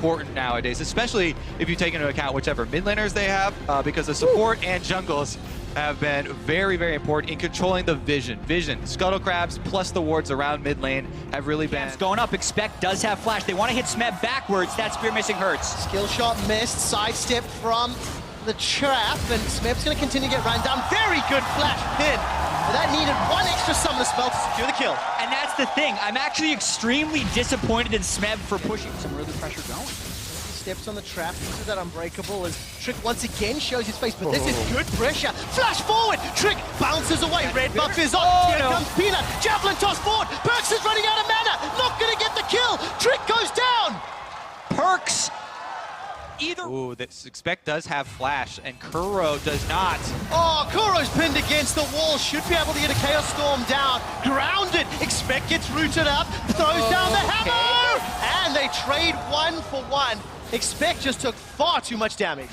important nowadays, especially if you take into account whichever mid laners they have, because the support and jungles have been very, very important in controlling the vision. Scuttle Crabs plus the wards around mid lane have really been... It's going up. Expect does have flash. They want to hit Smeb backwards. That spear missing hurts. Skill shot missed, sidestep from the trap, and Smeb's going to continue to get run down. Very good flash pin. But that needed one extra summoner spell to secure the kill. And that's the thing. I'm actually extremely disappointed in Smeb for pushing some really pressure going. Steps on the trap, uses that unbreakable as Trick once again shows his face, but this is good pressure. Flash forward, Trick bounces away, red buff is on, here comes Peanut, javelin toss forward, Perks is running out of mana, not gonna get the kill, Trick goes down! Perks, either... Ooh, this Expect does have flash, and Kuro does not. Oh, Kuro's pinned against the wall, should be able to get a Chaos Storm down, grounded, Expect gets rooted up, throws down the hammer, and they trade 1 for 1. Expect just took far too much damage.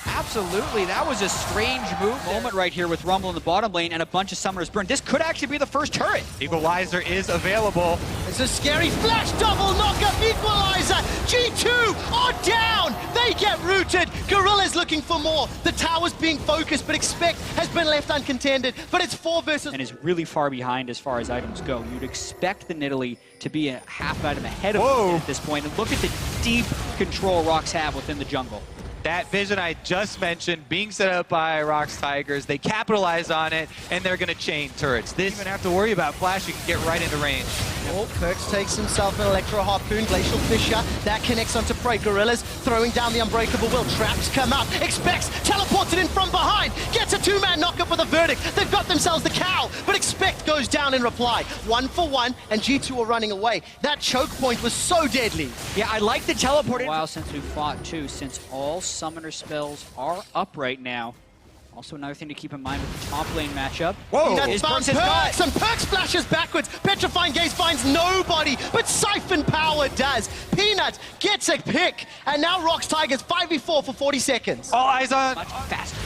Absolutely, that was a strange moment right here with Rumble in the bottom lane and a bunch of summoners burned. This could actually be the first turret. Equalizer is available. It's a scary flash double knockup equalizer. G2 are down. They get rooted. Gorilla's looking for more. The tower's being focused, but Expect has been left uncontended. But it's 4 versus... And is really far behind as far as items go. You'd expect the Nidalee to be a half item ahead of them at this point. And look at the deep control ROX have within the jungle. That vision I just mentioned being set up by ROX Tigers, they capitalize on it, and they're going to chain turrets. This, you don't even have to worry about flash, you can get right into range. Oh, Perks takes himself an Electro Harpoon, Glacial Fissure, that connects onto Prey. Gorillas throwing down the Unbreakable Will, traps come up, Expects, teleports it in from behind, gets a 2-man knockup with a verdict, they've got themselves the cow, but Expect goes down in reply. 1 for 1, and G2 are running away. That choke point was so deadly. Yeah, I like the teleport. A while since we fought too, since all summoner spells are up right now. Also another thing to keep in mind with the top lane matchup. Whoa! Is Perks, and Perks flashes backwards. Petrifying Gaze finds nobody, but Siphon Power does. Peanut gets a pick, and now ROX Tigers 5v4 for 40 seconds. All eyes on... Much faster.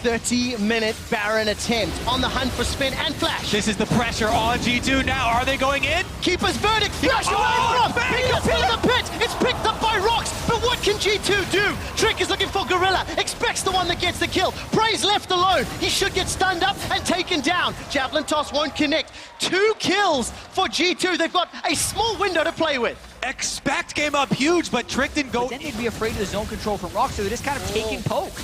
30-minute Baron attempt on the hunt for spin and flash. This is the pressure on G2 now. Are they going in? Keeper's verdict, flash away from! Peanut's in the pit! It's picked up by ROX, but what can G2 do? Trick is looking for Gorilla, Expects the one that gets the kill. Prey's left alone. He should get stunned up and taken down. Javelin toss won't connect. 2 kills for G2. They've got a small window to play with. Expect came up huge, but Trick didn't go. But then they'd be afraid of the zone control from ROX, so they're just kind of taking poke.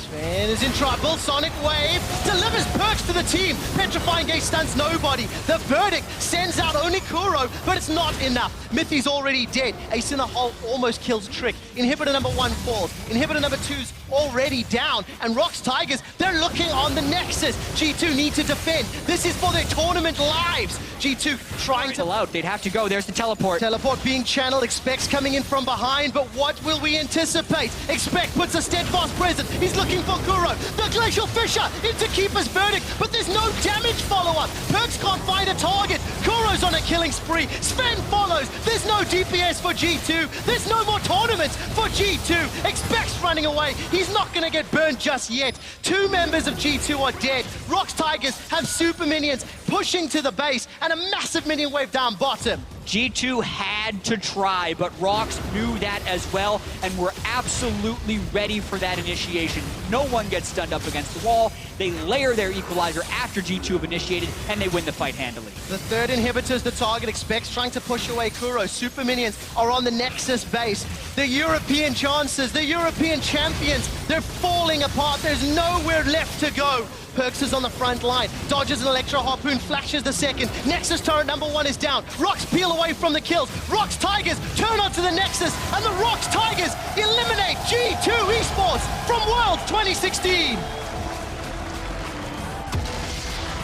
Sven is in trouble. Sonic Wave delivers Perks to the team. Petrifying Gaze stuns nobody. The verdict sends out only Kuro, but it's not enough. Mithy's already dead. Ace in the hole almost kills Trick. Inhibitor number 1 falls. Inhibitor number 2's already down. And ROX Tigers, they're looking on the Nexus. G2 need to defend. This is for their tournament lives. G2 trying to... out. They'd have to go. There's the teleport. Teleport being channeled. Expects coming in from behind, but what will we anticipate? Expect puts a steadfast present. He's looking for Kuro. The Glacial Fissure into Keeper's verdict, but there's no damage follow-up. Perks can't find a target. Kuro's on a killing spree. Sven follows. There's no DPS for G2. There's no more tournaments for G2. Expects running away. He's not going to get burned just yet. 2 members of G2 are dead. ROX Tigers have super minions pushing to the base and a massive minion wave down bottom. G2 had to try, but ROX knew that as well and were absolutely ready for that initiation. No one gets stunned up against the wall. They layer their equalizer after G2 have initiated, and they win the fight handily. The 3rd inhibitor is the target. Expects trying to push away Kuro. Super minions are on the Nexus base. The European chances, the European champions, they're falling apart. There's nowhere left to go. Perks is on the front line. Dodges an Electro Harpoon, flashes the second. Nexus turret number 1 is down. ROX peel away from the kills. ROX Tigers turn onto the Nexus, and the ROX Tigers eliminate G2 Esports from Worlds 2016.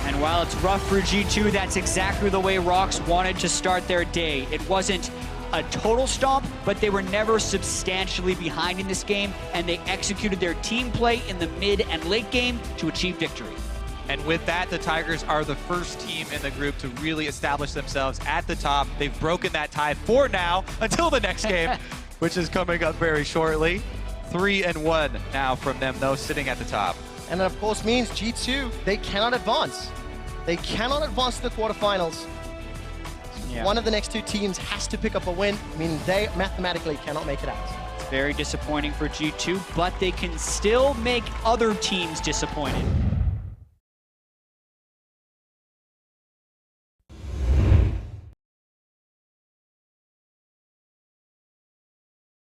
And while it's rough for G2, that's exactly the way ROX wanted to start their day. It wasn't a total stomp, but they were never substantially behind in this game, and they executed their team play in the mid and late game to achieve victory. And with that, the Tigers are the first team in the group to really establish themselves at the top. They've broken that tie for now until the next game, which is coming up very shortly. 3-1 now from them, though, sitting at the top. And that, of course, means G2, they cannot advance. They cannot advance to the quarterfinals. Yeah. One of the next two teams has to pick up a win. I mean, they mathematically cannot make it out. It's very disappointing for G2, but they can still make other teams disappointed.